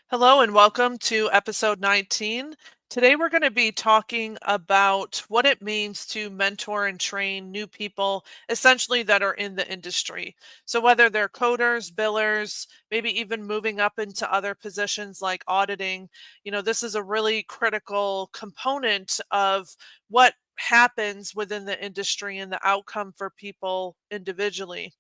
Hello and welcome to episode 19. Today we're going to be talking about what it means to mentor and train new people, essentially that are in the industry. So whether they're coders, billers, maybe even moving up into other positions like auditing, this is a really critical component of what happens within the industry and the outcome for people individually.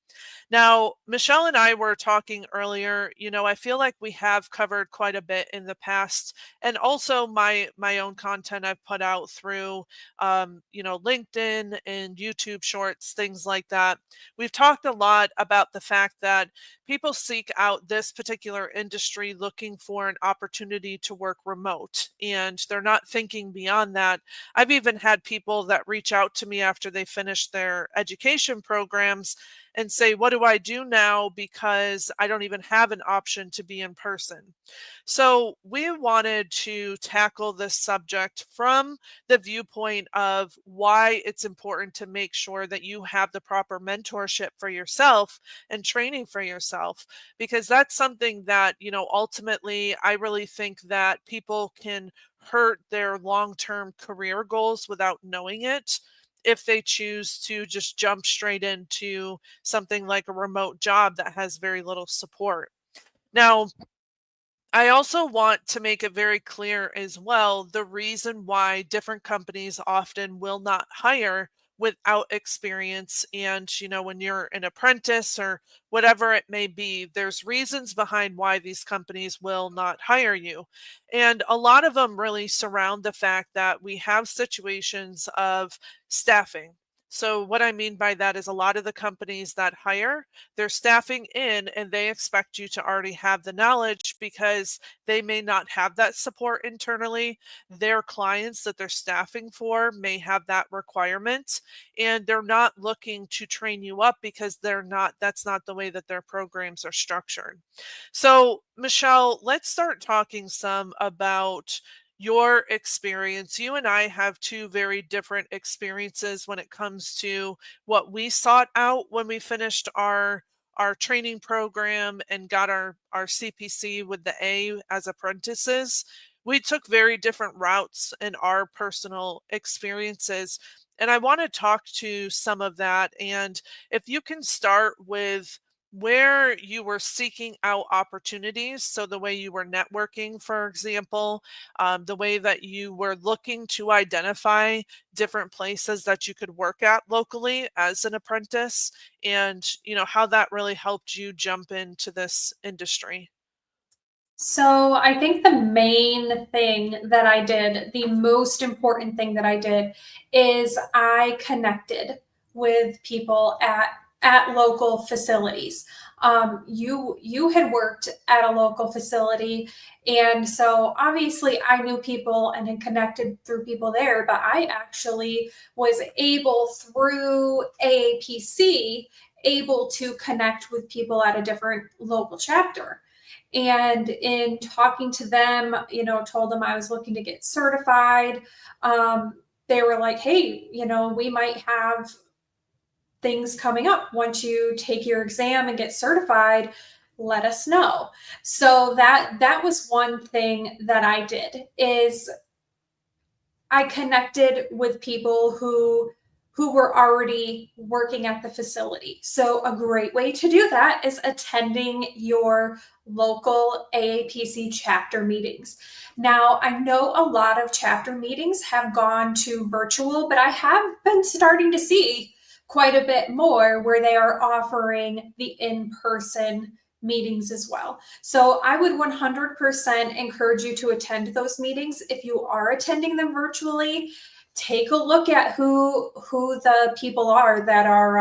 Now, Michelle and I were talking earlier, I feel like we have covered quite a bit in the past, and also my own content I've put out through LinkedIn and YouTube shorts, things like that. We've talked a lot about the fact that people seek out this particular industry looking for an opportunity to work remote, and they're not thinking beyond that. I've even had people that reach out to me after they finish their education programs and say, what do I do now? Because I don't even have an option to be in person. So we wanted to tackle this subject from the viewpoint of why it's important to make sure that you have the proper mentorship for yourself and training for yourself, because that's something that, ultimately I really think that people can hurt their long-term career goals without knowing it if they choose to just jump straight into something like a remote job that has very little support. Now, I also want to make it very clear as well the reason why different companies often will not hire without experience. And, when you're an apprentice or whatever it may be, there's reasons behind why these companies will not hire you. And a lot of them really surround the fact that we have situations of staffing. So, what I mean by that is a lot of the companies that hire, they're staffing in and they expect you to already have the knowledge because they may not have that support internally. Their clients that they're staffing for may have that requirement, and they're not looking to train you up because that's not the way that their programs are structured. So, Michelle, let's start talking some about your experience. You and I have two very different experiences when it comes to what we sought out when we finished our training program and got our CPC with the A as apprentices. We took very different routes in our personal experiences. And I want to talk to some of that. And if you can start with where you were seeking out opportunities. So, the way you were networking, for example, the way that you were looking to identify different places that you could work at locally as an apprentice, and how that really helped you jump into this industry. So I think the main thing that I did, the most important thing that I did, is I connected with people at local facilities. You had worked at a local facility, and so obviously I knew people and had connected through people there. But I actually was able through AAPC able to connect with people at a different local chapter. And in talking to them, told them I was looking to get certified. They were like, hey, we might have things coming up once you take your exam and get certified. Let us know. So that was one thing that I did is I connected with people who were already working at the facility. So a great way to do that is attending your local AAPC chapter meetings. Now, I know a lot of chapter meetings have gone to virtual, but I have been starting to see quite a bit more where they are offering the in-person meetings as well. So I would 100% encourage you to attend those meetings. If you are attending them virtually, take a look at who the people are that are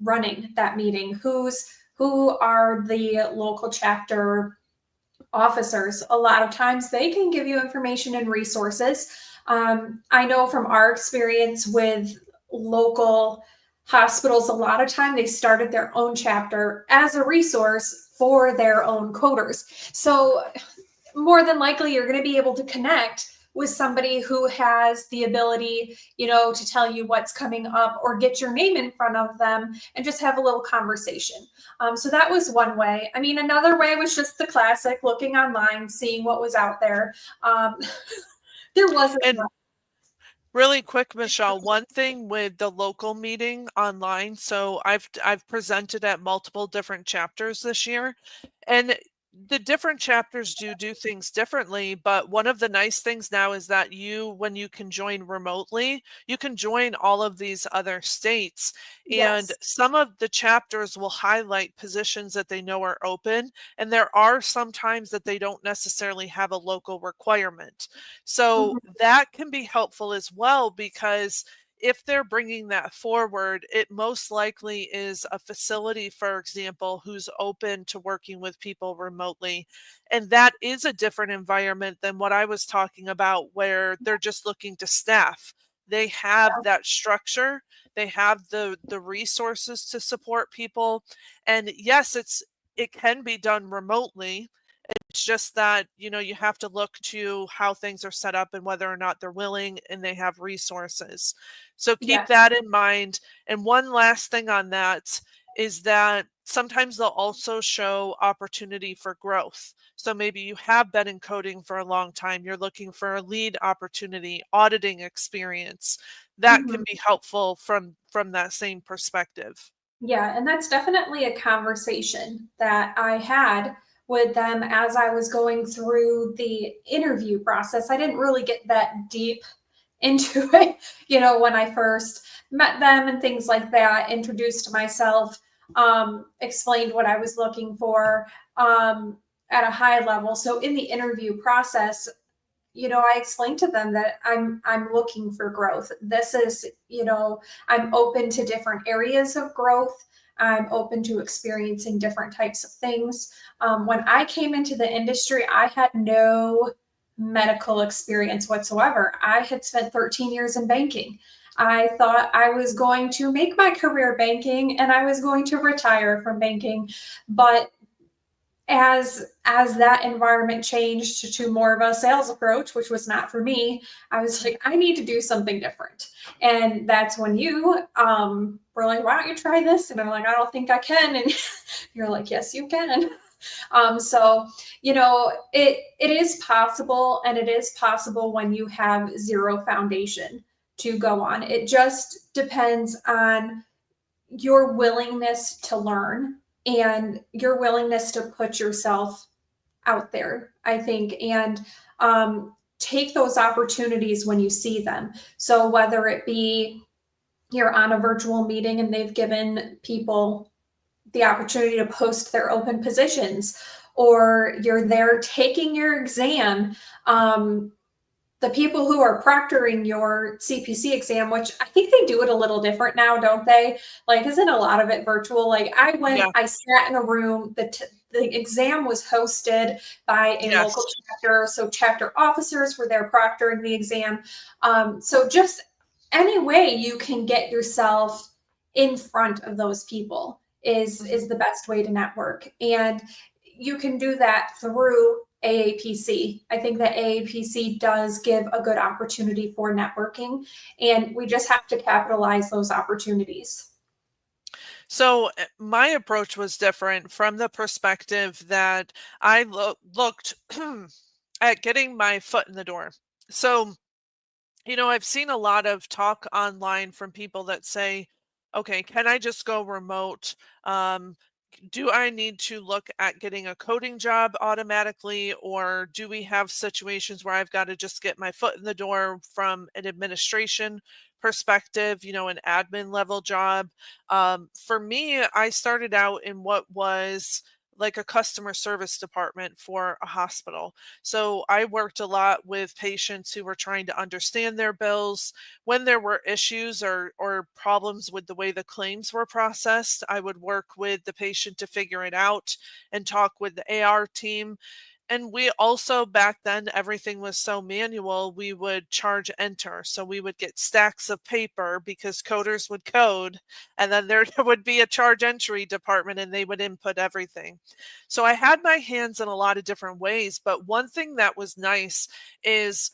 running that meeting. Who are the local chapter officers? A lot of times they can give you information and resources. I know from our experience with local hospitals, a lot of time they started their own chapter as a resource for their own coders. So more than likely you're going to be able to connect with somebody who has the ability, to tell you what's coming up or get your name in front of them and just have a little conversation. So that was one way. I mean, another way was just the classic looking online, seeing what was out there. Um, there wasn't And much. really quick, Michelle, one thing with the local meeting online, so I've presented at multiple different chapters this year, and the different chapters do things differently, but one of the nice things now is that when you can join remotely, you can join all of these other states, and Yes. some of the chapters will highlight positions that they know are open, and there are some times that they don't necessarily have a local requirement. So Mhm. that can be helpful as well, because if they're bringing that forward, it most likely is a facility, for example, who's open to working with people remotely. And that is a different environment than what I was talking about, where they're just looking to staff. They have that structure, they have the resources to support people. And yes, it can be done remotely. It's just that, you have to look to how things are set up and whether or not they're willing and they have resources. So keep Yes. that in mind. And one last thing on that is that sometimes they'll also show opportunity for growth. So maybe you have been in coding for a long time, you're looking for a lead opportunity, auditing experience. That can Mhm. be helpful from that same perspective. Yeah, and that's definitely a conversation that I had with them as I was going through the interview process. I didn't really get that deep into it, when I first met them and things like that, introduced myself, explained what I was looking for, at a high level. So in the interview process, I explained to them that I'm looking for growth. This is, I'm open to different areas of growth. I'm open to experiencing different types of things. When I came into the industry, I had no medical experience whatsoever. I had spent 13 years in banking. I thought I was going to make my career banking and I was going to retire from banking, but as that environment changed to more of a sales approach, which was not for me, I was like, I need to do something different. And that's when you were like, why don't you try this? And I'm like, I don't think I can. And you're like, yes, you can. So it is possible, and it is possible when you have zero foundation to go on. It just depends on your willingness to learn and your willingness to put yourself out there, I think, and take those opportunities when you see them. So whether it be you're on a virtual meeting and they've given people the opportunity to post their open positions, or you're there taking your exam, the people who are proctoring your CPC exam, which I think they do it a little different now, don't they? Like, isn't a lot of it virtual? Like, Yeah. I sat in a room, the exam was hosted by a local Yes. chapter. So, chapter officers were there proctoring the exam. So, just any way you can get yourself in front of those people is Mhm. the best way to network. And you can do that through AAPC. I think that AAPC does give a good opportunity for networking, and we just have to capitalize those opportunities. So my approach was different from the perspective that I looked at getting my foot in the door. So, I've seen a lot of talk online from people that say, okay, can I just go remote? Um, do I need to look at getting a coding job automatically, or do we have situations where I've got to just get my foot in the door from an administration perspective, an admin level job? For me, I started out in what was like a customer service department for a hospital. So I worked a lot with patients who were trying to understand their bills. When there were issues or problems with the way the claims were processed, I would work with the patient to figure it out and talk with the AR team. And we also, back then, everything was so manual, we would charge enter. So we would get stacks of paper because coders would code, and then there would be a charge entry department and they would input everything. So I had my hands in a lot of different ways. But one thing that was nice is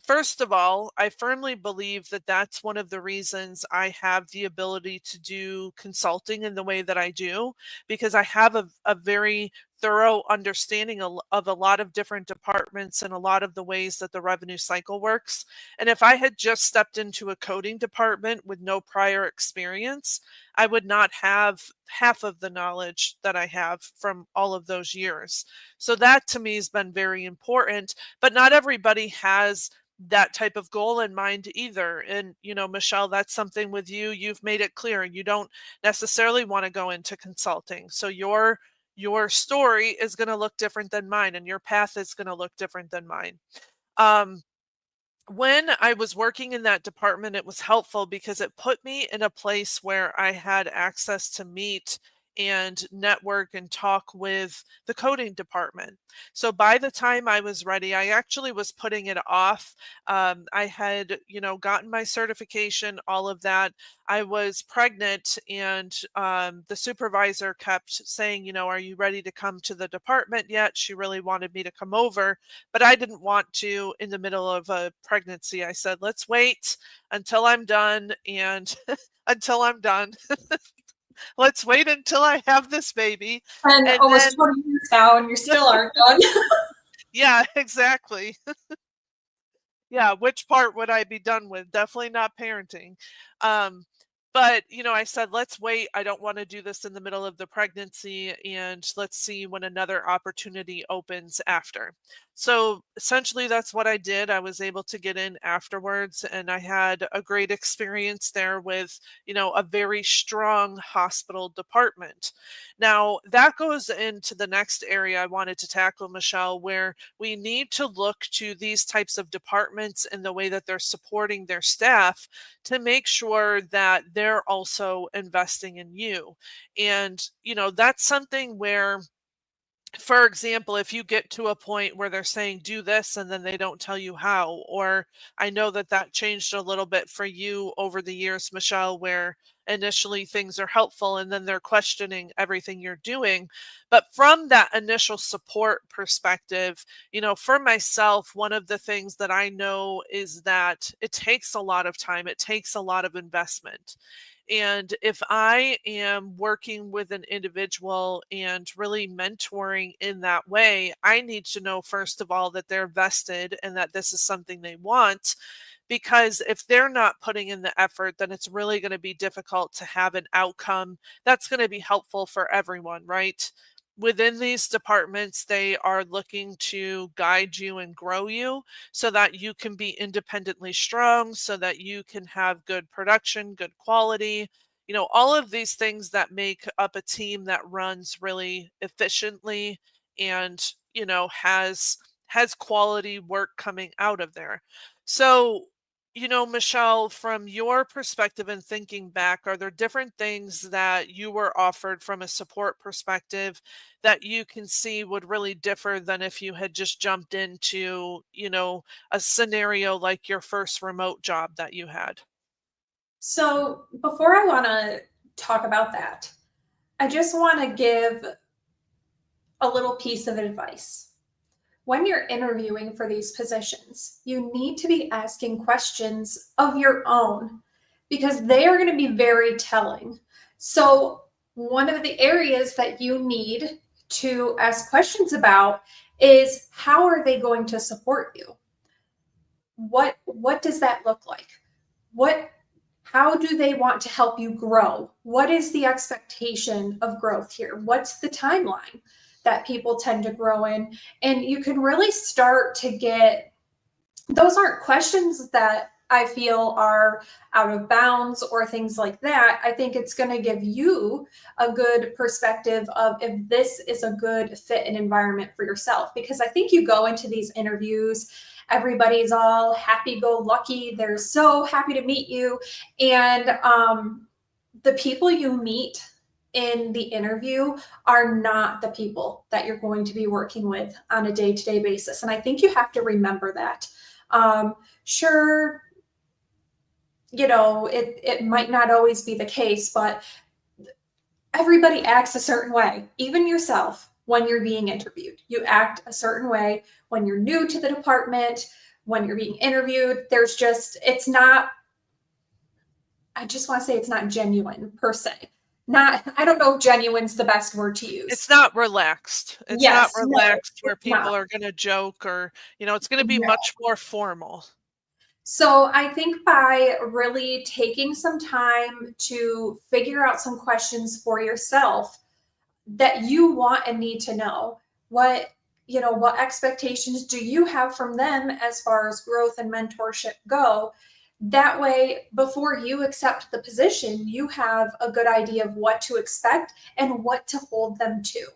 First of all, I firmly believe that that's one of the reasons I have the ability to do consulting in the way that I do, because I have a very thorough understanding of a lot of different departments and a lot of the ways that the revenue cycle works. And if I had just stepped into a coding department with no prior experience, I would not have half of the knowledge that I have from all of those years. So that to me has been very important, but not everybody has that type of goal in mind either. And, Michelle, that's something with you. You've made it clear you don't necessarily want to go into consulting. So your story is going to look different than mine, and your path is going to look different than mine. Um, when I was working in that department, it was helpful because it put me in a place where I had access to meet and network and talk with the coding department. So by the time I was ready, I actually was putting it off. I had, gotten my certification, all of that. I was pregnant, and the supervisor kept saying, are you ready to come to the department yet? She really wanted me to come over, but I didn't want to in the middle of a pregnancy. I said, let's wait until I'm done. And until I'm done, let's wait until I have this baby. And And almost then, 20 years now, and you still aren't done. yeah, exactly. Yeah, which part would I be done with? Definitely not parenting. Um, but I said, let's wait. I don't want to do this in the middle of the pregnancy, and let's see when another opportunity opens after. So essentially, that's what I did. I was able to get in afterwards, and I had a great experience there with, a very strong hospital department. Now, that goes into the next area I wanted to tackle, Michelle, where we need to look to these types of departments and the way that they're supporting their staff to make sure that they're also investing in you. And, that's something where, for example, if you get to a point where they're saying do this and then they don't tell you how, or I know that that changed a little bit for you over the years, Michelle, where initially things are helpful and then they're questioning everything you're doing. But from that initial support perspective, for myself, one of the things that I know is that it takes a lot of time, it takes a lot of investment. And if I am working with an individual and really mentoring in that way, I need to know, first of all, that they're vested and that this is something they want. Because if they're not putting in the effort, then it's really going to be difficult to have an outcome that's going to be helpful for everyone, right? Within these departments, they are looking to guide you and grow you so that you can be independently strong, so that you can have good production, good quality, all of these things that make up a team that runs really efficiently and, has quality work coming out of there. So, Michelle, from your perspective and thinking back, are there different things that you were offered from a support perspective that you can see would really differ than if you had just jumped into, a scenario like your first remote job that you had? So, before I want to talk about that, I just want to give a little piece of advice. When you're interviewing for these positions, you need to be asking questions of your own because they are going to be very telling. So, one of the areas that you need to ask questions about is how are they going to support you? What does that look like? What How do they want to help you grow? What is the expectation of growth here? What's the timeline that people tend to grow in? And you can really start to get, those aren't questions that I feel are out of bounds or things like that. I think it's going to give you a good perspective of if this is a good fit and environment for yourself. Because I think you go into these interviews, everybody's all happy go lucky. They're so happy to meet you. And the people you meet in the interview are not the people that you're going to be working with on a day-to-day basis. And I think you have to remember that. Sure, it might not always be the case, but everybody acts a certain way, even yourself when you're being interviewed. You act a certain way when you're new to the department, when you're being interviewed. There's just, it's not, I just want to say it's not genuine per se. Not, I don't know if genuine's the best word to It's use. not relaxed. It's not Yes, no, relaxed where it's not. people are gonna joke or, it's gonna be No. much more formal. So I think by really taking some time to figure out some questions for yourself that you want and need to know, what, what expectations do you have from them as far as growth and mentorship go? That way, before you accept the position, you have a good idea of what to expect and what to hold them to.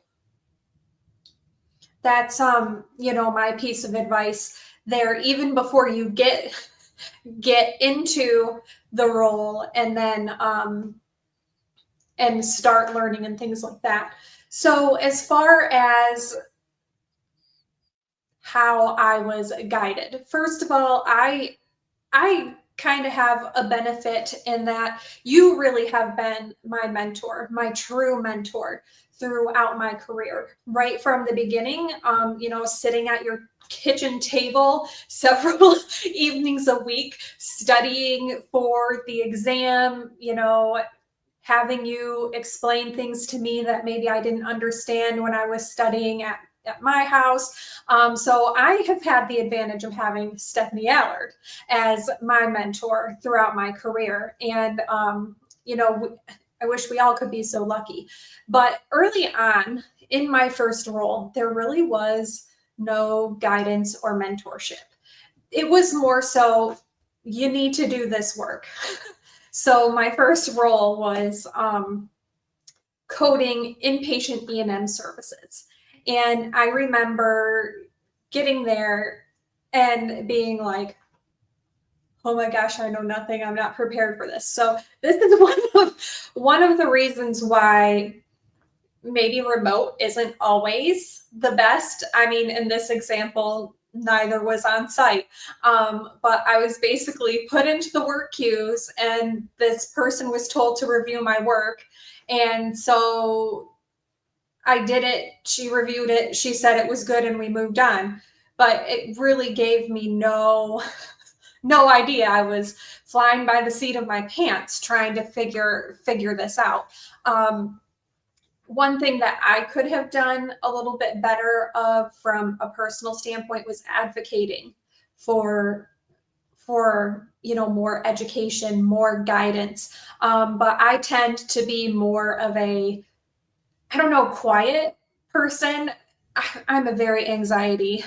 That's my piece of advice there, even before you get into the role, and then and start learning and things like that. So as far as how I was guided, first of all, I kind of have a benefit in that you really have been my mentor, my true mentor throughout my career, right from the beginning. Sitting at your kitchen table several evenings a week, studying for the exam, having you explain things to me that maybe I didn't understand when I was studying at my house. So I have had the advantage of having Stephanie Allard as my mentor throughout my career. And, I wish we all could be so lucky. But early on in my first role, there really was no guidance or mentorship. It was more so, you need to do this work. So my first role was coding inpatient E&M services. And I remember getting there and being like, oh my gosh, I know nothing. I'm not prepared for this. So this is one of the reasons why maybe remote isn't always the best. I mean, in this example, neither was on site. But I was basically put into the work queues, and this person was told to review my work. And so I did it. She reviewed it. She said it was good, and we moved on. But it really gave me no idea. I was flying by the seat of my pants trying to figure this out. One thing that I could have done a little bit better of from a personal standpoint was advocating for more education, more guidance. But I tend to be more of a, I don't know, quiet person. I'm a very anxiety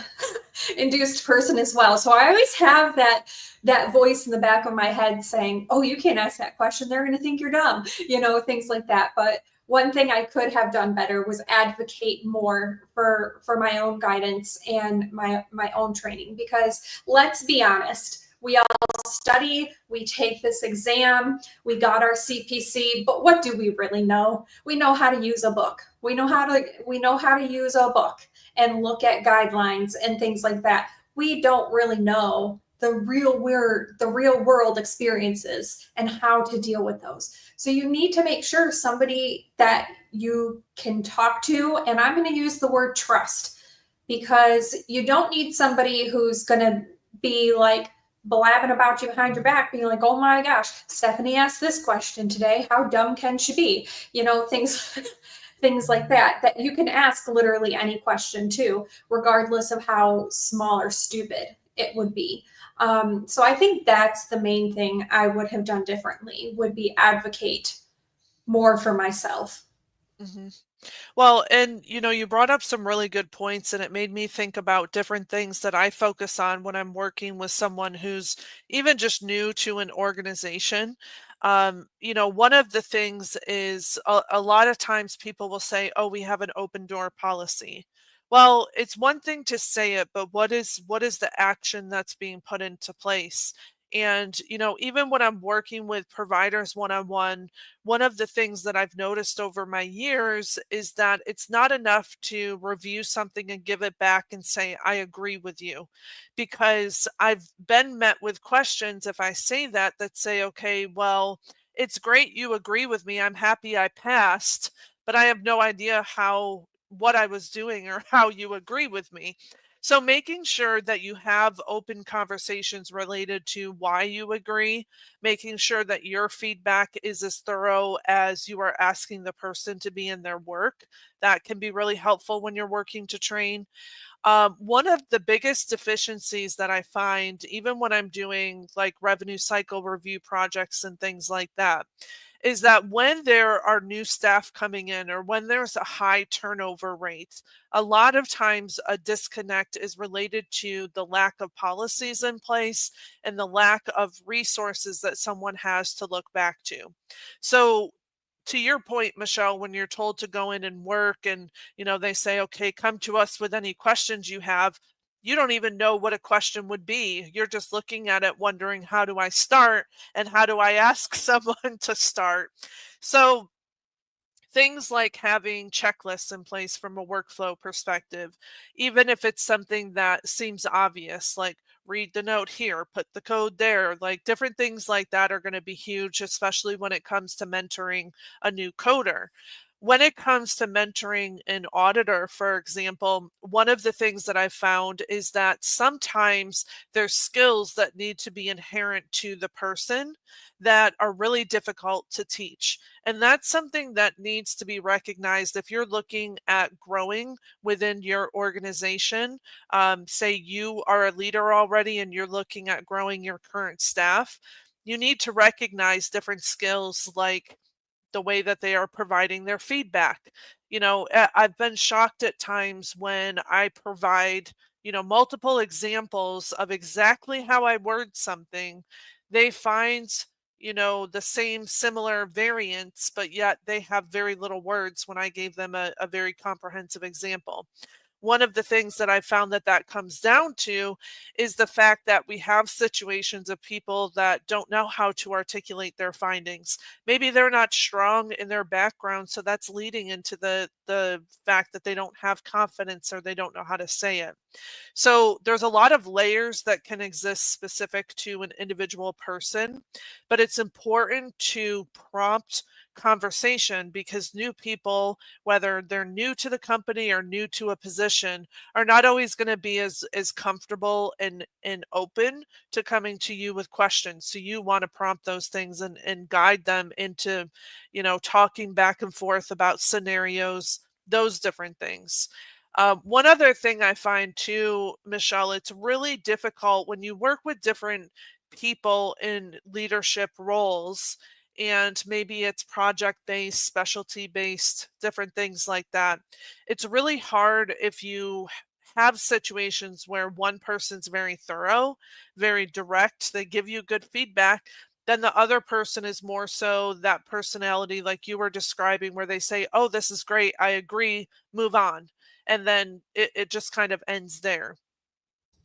induced person as well. So I always have that voice in the back of my head saying, "Oh, you can't ask that question. They're going to think you're dumb." Things like that. But one thing I could have done better was advocate more for my own guidance and my own training, because let's be honest, we all study, we take this exam, we got our CPC, but what do we really know? We know how to use a book. We know how to use a book and look at guidelines and things like that. We don't really know the real world experiences and how to deal with those. So you need to make sure somebody that you can talk to, and I'm going to use the word trust, because you don't need somebody who's going to be like blabbing about you behind your back, being like, "Oh my gosh, Stephanie asked this question today. How dumb can she be?" Things things like that you can ask literally any question to, regardless of how small or stupid it would be. So I think that's the main thing I would have done differently, would be advocate more for myself. Mhm. Well, and you brought up some really good points, and it made me think about different things that I focus on when I'm working with someone who's even just new to an organization. One of the things is a lot of times people will say, "Oh, we have an open door policy." Well, it's one thing to say it, but what is the action that's being put into place? And even when I'm working with providers one on one, one of the things that I've noticed over my years is that it's not enough to review something and give it back and say, "I agree with you." Because I've been met with questions, if I say that say, "Okay, well, it's great you agree with me. I'm happy I passed, but I have no idea what I was doing or how you agree with me." So making sure that you have open conversations related to why you agree, making sure that your feedback is as thorough as you are asking the person to be in their work. That can be really helpful when you're working to train. One of the biggest deficiencies that I find, even when I'm doing like revenue cycle review projects and things like that, is that when there are new staff coming in or when there's a high turnover rate, a lot of times a disconnect is related to the lack of policies in place and the lack of resources that someone has to look back to. So, to your point, Michelle, when you're told to go in and work and they say, okay, come to us with any questions you have. You don't even know what a question would be. You're just looking at it, wondering, how do I start? And how do I ask someone to start? So, things like having checklists in place from a workflow perspective, even if it's something that seems obvious, like read the note here, put the code there, like different things like that are going to be huge, especially when it comes to mentoring a new coder. When it comes to mentoring an auditor, for example, one of the things that I found is that sometimes there's skills that need to be inherent to the person that are really difficult to teach. And that's something that needs to be recognized if you're looking at growing within your organization. Say you are a leader already and you're looking at growing your current staff, you need to recognize different skills like the way that they are providing their feedback. I've been shocked at times when I provide, multiple examples of exactly how I word something. They find, the same similar variants, but yet they have very little words when I gave them a very comprehensive example. One of the things that I found that comes down to is the fact that we have situations of people that don't know how to articulate their findings. Maybe they're not strong in their background, so that's leading into the fact that they don't have confidence or they don't know how to say it. So there's a lot of layers that can exist specific to an individual person, but it's important to prompt conversation because new people, whether they're new to the company or new to a position, are not always going to be as comfortable and open to coming to you with questions. So you want to prompt those things and guide them into, talking back and forth about scenarios, those different things. One other thing I find too, Michelle, it's really difficult when you work with different people in leadership roles, and maybe it's project based, specialty based, different things like that. It's really hard if you have situations where one person's very thorough, very direct, they give you good feedback. Then the other person is more so that personality, like you were describing, where they say, oh, this is great. I agree. Move on, and then it just kind of ends there.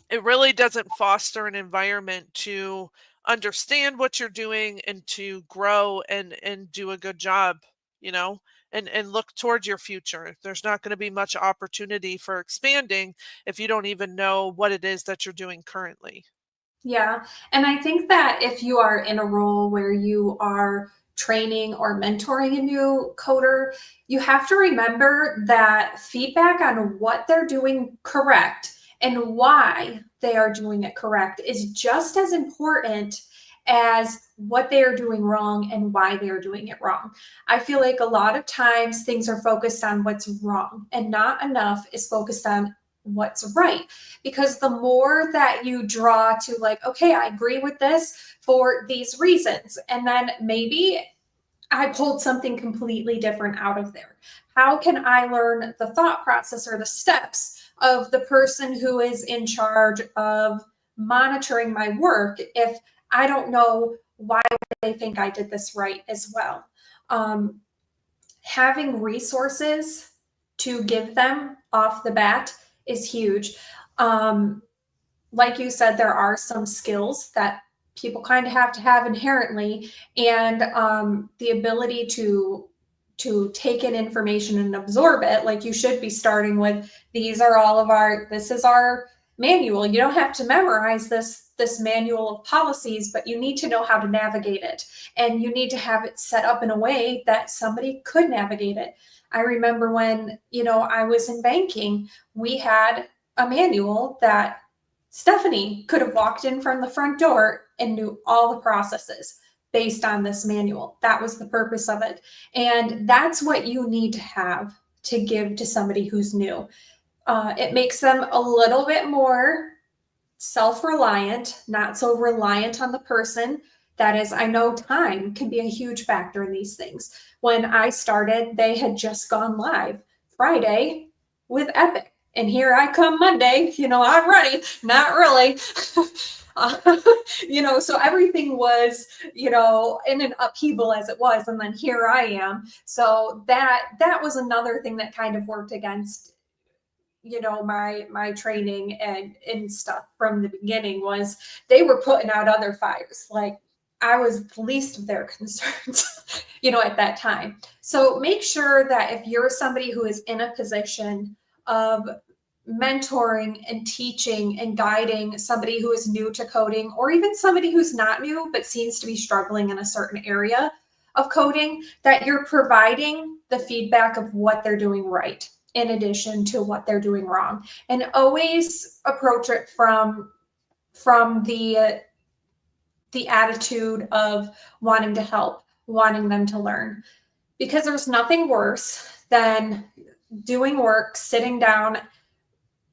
It really doesn't foster an environment to understand what you're doing and to grow and do a good job, you know, and look towards your future. There's not going to be much opportunity for expanding if you don't even know what it is that you're doing currently. Yeah. And I think that if you are in a role where you are training or mentoring a new coder, you have to remember that feedback on what they're doing correct and why they are doing it correct is just as important as what they are doing wrong and why they are doing it wrong. I feel like a lot of times things are focused on what's wrong and not enough is focused on what's right, because the more that you draw to like, okay, I agree with this for these reasons, and then maybe I pulled something completely different out of there, how can I learn the thought process or the steps of the person who is in charge of monitoring my work if I don't know why they think I did this right as well. um, Having resources to give them off the bat is huge. um, like you said, there are some skills that people kind of have to have inherently, and the ability to take in information and absorb it. Like you should be starting with these are all of our. This is our manual. You don't have to memorize this manual of policies, but you need to know how to navigate it, and you need to have it set up in a way that somebody could navigate it. I remember when I was in banking, we had a manual that Stephanie could have walked in from the front door and knew all the processes based on this manual. That was the purpose of it. And that's what you need to have to give to somebody who's new. It makes them a little bit more self reliant, not so reliant on the person. That is, I know time can be a huge factor in these things. When I started, they had just gone live Friday with Epic. And here I come Monday, I'm ready. Not really. uh, so everything was, in an upheaval as it was. And then here I am. So that was another thing that kind of worked against my training and stuff from the beginning. Was they were putting out other fires. Like, I was the least of their concerns at that time. So make sure that if you're somebody who is in a position of mentoring and teaching and guiding somebody who is new to coding, or even somebody who's not new but seems to be struggling in a certain area of coding, that you're providing the feedback of what they're doing right in addition to what they're doing wrong. And always approach it from the attitude of wanting to help, wanting them to learn. Because there's nothing worse than doing work, sitting down,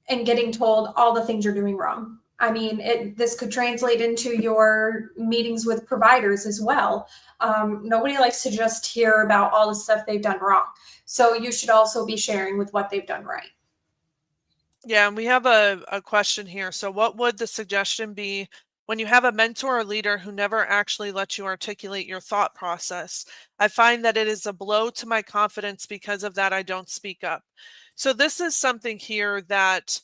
and getting told all the things you're doing wrong. I mean, this could translate into your meetings with providers as well. Nobody likes to just hear about all the stuff they've done wrong. So you should also be sharing with what they've done right. Yeah, and we have a question here. So, what would the suggestion be when you have a mentor or leader who never actually lets you articulate your thought process? I find that it is a blow to my confidence because of that. I don't speak up. So, this is something here that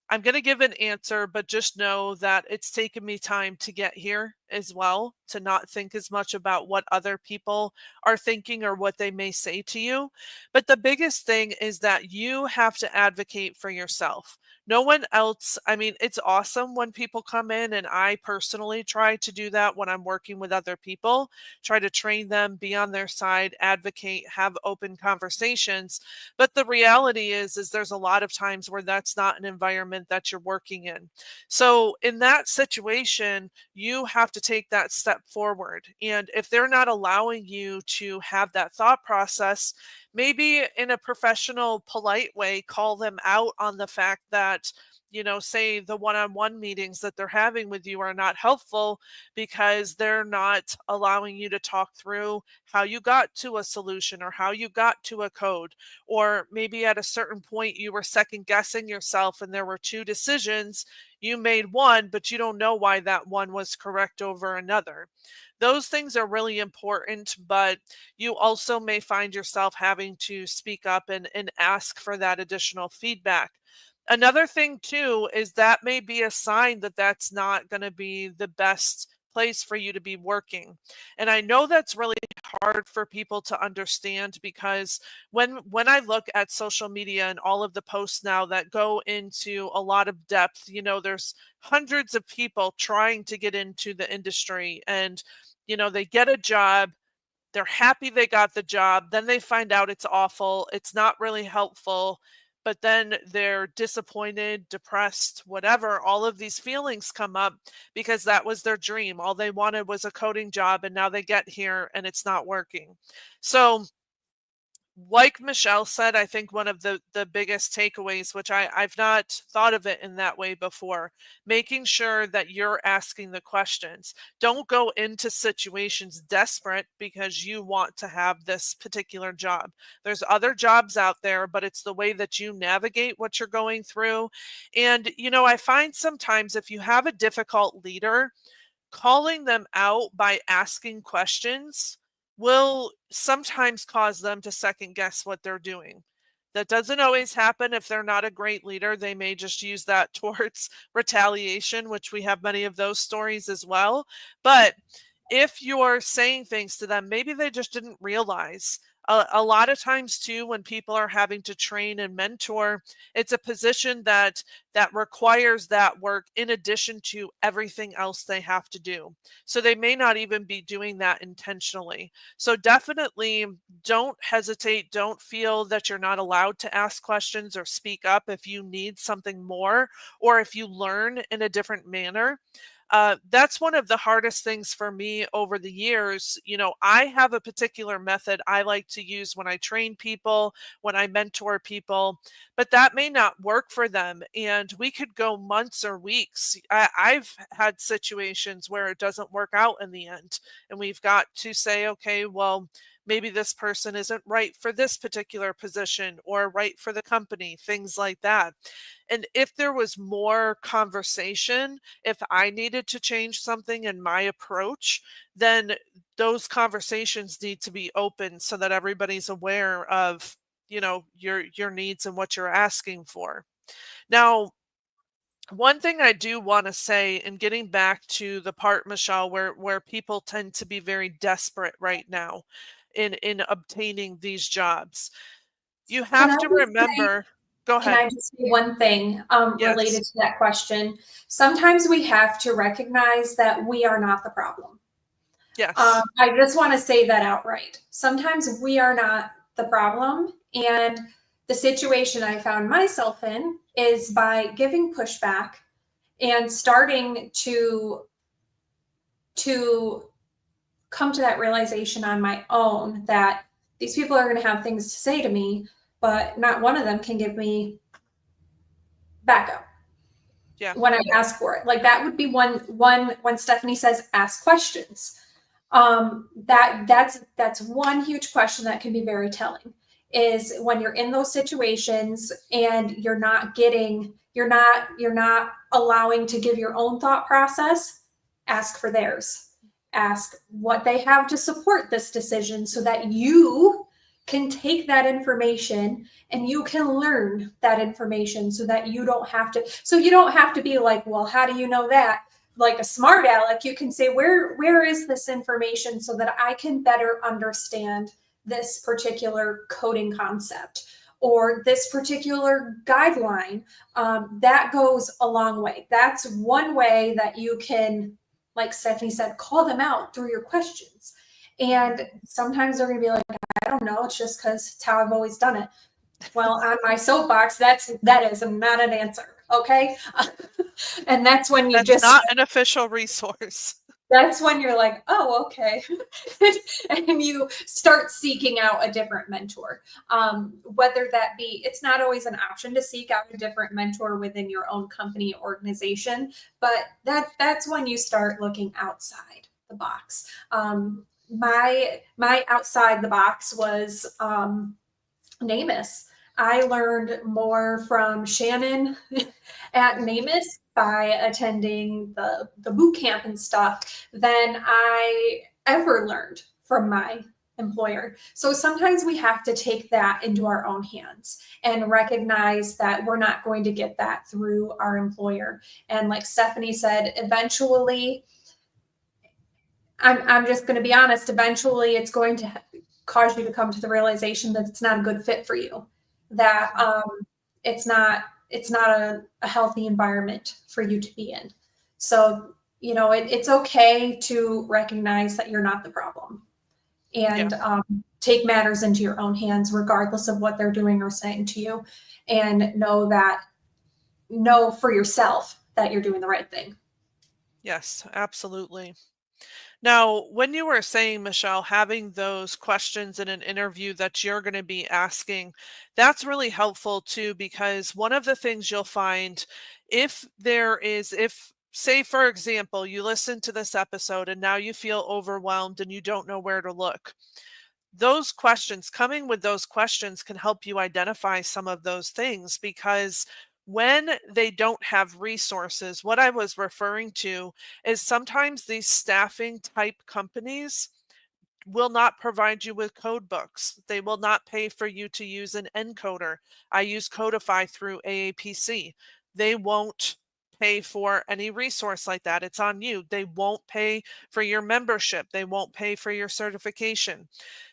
I'm going to give an answer, but just know that it's taken me time to get here as well, to not think as much about what other people are thinking or what they may say to you. But the biggest thing is that you have to advocate for yourself. No one else. I mean, it's awesome when people come in, and I personally try to do that when I'm working with other people, try to train them, be on their side, advocate, have open conversations. But the reality is there's a lot of times where that's not an environment that you're working in. So in that situation, you have to take that step forward. And if they're not allowing you to have that thought process, maybe in a professional, polite way, call them out on the fact that, say the one on one meetings that they're having with you are not helpful because they're not allowing you to talk through how you got to a solution or how you got to a code. Or maybe at a certain point you were second guessing yourself and there were two decisions. You made one, but you don't know why that one was correct over another. Those things are really important, but you also may find yourself having to speak up and ask for that additional feedback. Another thing too is that may be a sign that that's not going to be the best place for you to be working. And I know that's really hard for people to understand because when I look at social media and all of the posts now that go into a lot of depth, there's hundreds of people trying to get into the industry, and they get a job, they're happy they got the job, then they find out it's awful, it's not really helpful, but then they're disappointed, depressed, whatever. All of these feelings come up because that was their dream. All they wanted was a coding job, and now they get here and it's not working. So, like Michelle said, I think one of the biggest takeaways, which I've not thought of it in that way before, making sure that you're asking the questions. Don't go into situations desperate because you want to have this particular job. There's other jobs out there, but it's the way that you navigate what you're going through. And I find sometimes if you have a difficult leader, calling them out by asking questions will sometimes cause them to second guess what they're doing. That doesn't always happen. If they're not a great leader, they may just use that towards retaliation, which we have many of those stories as well. But if you're saying things to them, maybe they just didn't realize A lot of times too, when people are having to train and mentor, it's a position that requires that work in addition to everything else they have to do. So they may not even be doing that intentionally. So definitely don't hesitate. Don't feel that you're not allowed to ask questions or speak up if you need something more or if you learn in a different manner. That's one of the hardest things for me over the years. I have a particular method I like to use when I train people, when I mentor people, but that may not work for them. And we could go months or weeks. I've had situations where it doesn't work out in the end. And we've got to say, okay, well, maybe this person isn't right for this particular position or right for the company, things like that. And if there was more conversation, if I needed to change something in my approach, then those conversations need to be open so that everybody's aware of, your needs and what you're asking for. Now, one thing I do want to say, and getting back to the part, Michelle, where people tend to be very desperate right now in obtaining these jobs, you Can have I to just say remember. Go Can ahead. I just say one thing related Yes. to that question? Sometimes we have to recognize that we are not the problem. Yes. I just want to say that outright. Sometimes we are not the problem. And the situation I found myself in is by giving pushback and starting to come to that realization on my own that these people are going to have things to say to me, but not one of them can give me backup Yeah. when I ask for it. Like that would be one when Stephanie says ask questions. That's one huge question that can be very telling is when you're in those situations and you're not allowing to give your own thought process, ask for theirs. Ask what they have to support this decision so that you can take that information and you can learn that information so you don't have to be like, well, how do you know that? Like a smart aleck, you can say, where is this information so that I can better understand this particular coding concept or this particular guideline. That goes a long way. That's one way that you can, like Stephanie said, call them out through your questions. Mhm. And sometimes they're going to be like, I don't know, it's just because it's how I've always done it. Well, on my soapbox, that is not an answer. Okay. And That's not an official resource. that's when you're like, oh, okay. And you start seeking out a different mentor. Whether that be, it's not always an option to seek out a different mentor within your own company organization, but that's when you start looking outside the box. My outside the box was NamUs. I learned more from Shannon at NamUs by attending the boot camp and stuff than I ever learned from my employer. So sometimes we have to take that into our own hands and recognize that we're not going to get that through our employer. And like Stephanie said, eventually, I'm just going to be honest, eventually it's going to cause you to come to the realization that it's not a good fit for you, that it's not a healthy environment for you to be in. So, it's okay to recognize that you're not the problem Yeah. and take matters into your own hands, regardless of what they're doing or saying to you, and know for yourself that you're doing the right thing. Yes, absolutely. Now, when you were saying, Michelle, having those questions in an interview that you're going to be asking, that's really helpful too, because one of the things you'll find if, say, for example, you listen to this episode and now you feel overwhelmed and you don't know where to look, coming with those questions can help you identify some of those things because when they don't have resources, what I was referring to is sometimes these staffing type companies will not provide you with code books. They will not pay for you to use an encoder. I use Codify through AAPC. They won't pay for any resource like that. It's on you. They won't pay for your membership. They won't pay for your certification.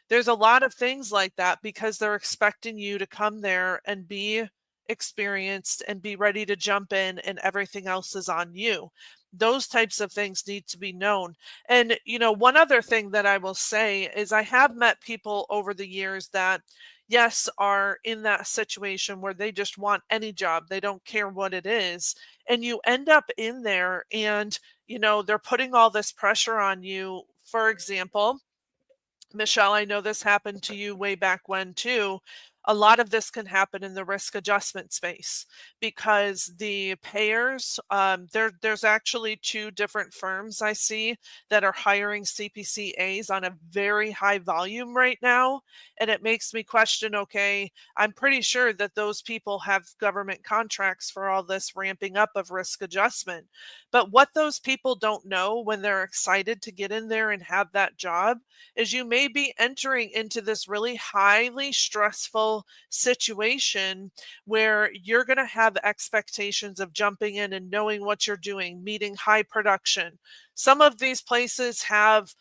There's a lot of things like that because they're expecting you to come there and be experienced and be ready to jump in, and everything else is on you. Those types of things need to be known. And, one other thing that I will say is I have met people over the years that, yes, are in that situation where they just want any job. They don't care what it is. And you end up in there and, they're putting all this pressure on you. For example, Michelle, I know this happened to you way back when too. A lot of this can happen in the risk adjustment space because the payers, there's actually two different firms I see that are hiring CPCAs on a very high volume right now. And it makes me question, okay, I'm pretty sure that those people have government contracts for all this ramping up of risk adjustment. But what those people don't know when they're excited to get in there and have that job is you may be entering into this really highly stressful situation where you're going to have expectations of jumping in and knowing what you're doing, meeting high production. Some of these places have,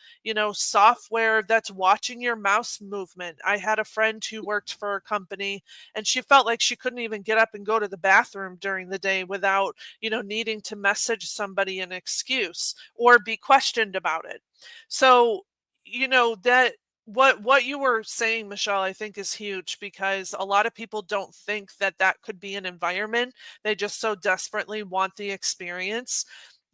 software that's watching your mouse movement. I had a friend who worked for a company and she felt like she couldn't even get up and go to the bathroom during the day without, needing to message somebody an excuse or be questioned about it. So, that what you were saying, Michelle, I think is huge because a lot of people don't think that that could be an environment. They just so desperately want the experience.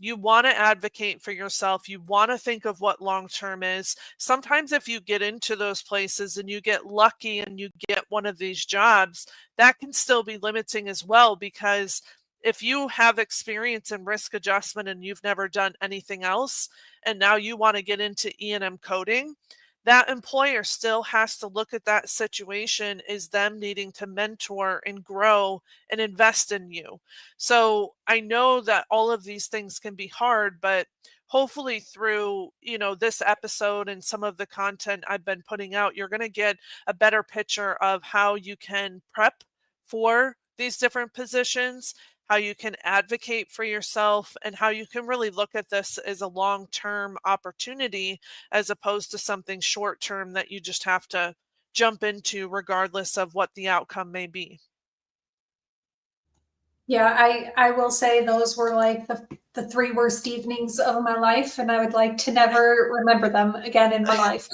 You want to advocate for yourself. You want to think of what long term is. Sometimes, if you get into those places and you get lucky and you get one of these jobs, that can still be limiting as well because if you have experience in risk adjustment and you've never done anything else, and now you want to get into E&M coding, that employer still has to look at that situation as them needing to mentor and grow and invest in you. So I know that all of these things can be hard, but hopefully through, this episode and some of the content I've been putting out, you're going to get a better picture of how you can prep for these different positions, how you can advocate for yourself, and how you can really look at this as a long-term opportunity as opposed to something short-term that you just have to jump into regardless of what the outcome may be. Yeah, I will say those were like the three worst evenings of my life, and I would like to never remember them again in my life.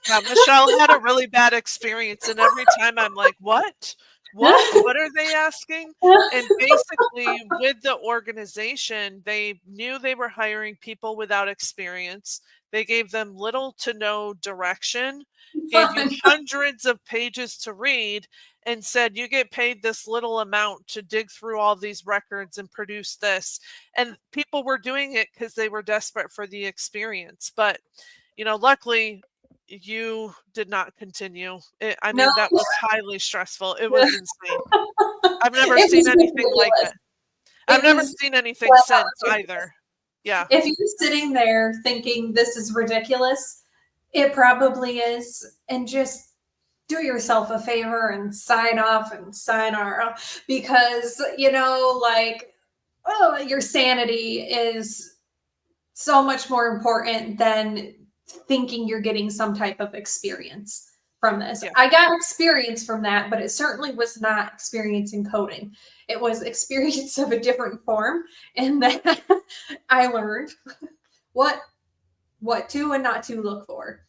Yeah, Michelle had a really bad experience, and every time I'm like, "What? What? What are they asking?" And basically, with the organization, they knew they were hiring people without experience. They gave them little to no direction, gave you Fun. hundreds of pages to read, and said, "You get paid this little amount to dig through all these records and produce this." And people were doing it because they were desperate for the experience. But luckily, you did not continue. I No, mean, that was highly stressful. It was insane. I've never it seen was anything like ridiculous. it. I've It never was seen anything flat out since ridiculous. either. Yeah. If you're sitting there thinking this is ridiculous, it probably is, and just do yourself a favor and sign off and sign off because like, oh, your sanity is so much more important than thinking you're getting some type of experience from this. Yeah. I got experience from that, but it certainly was not experience in coding. It was experience of a different form, and that I learned what to and not to look for.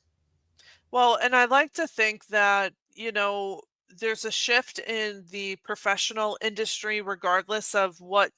Well, and I like to think that, there's a shift in the professional industry, regardless of what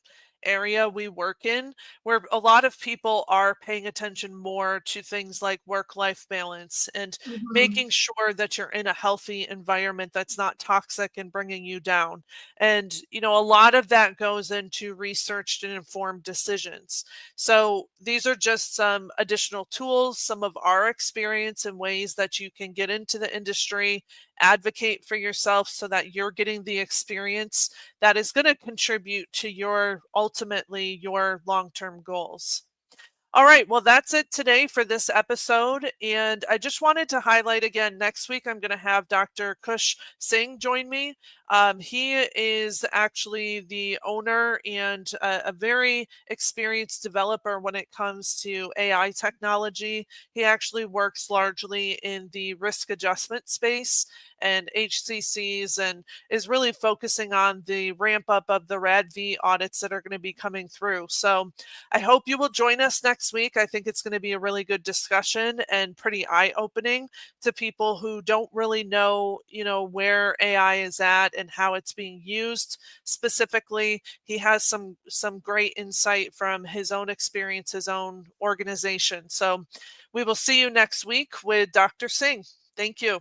area we work in, where a lot of people are paying attention more to things like work life balance and Mhm. making sure that you're in a healthy environment that's not toxic and bringing you down. And, a lot of that goes into researched and informed decisions. So these are just some additional tools, some of our experience and ways that you can get into the industry, advocate for yourself so that you're getting the experience that is going to contribute to ultimately your long-term goals. All right, well, that's it today for this episode. And I just wanted to highlight again, next week I'm going to have Dr. Kush Singh join me. He is actually the owner and a very experienced developer when it comes to AI technology. He actually works largely in the risk adjustment space and HCCs, and is really focusing on the ramp up of the RADV audits that are going to be coming through. So I hope you will join us next week. I think it's going to be a really good discussion and pretty eye-opening to people who don't really know, where AI is at and how it's being used specifically. He has some great insight from his own experience, his own organization. So we will see you next week with Dr. Singh. Thank you.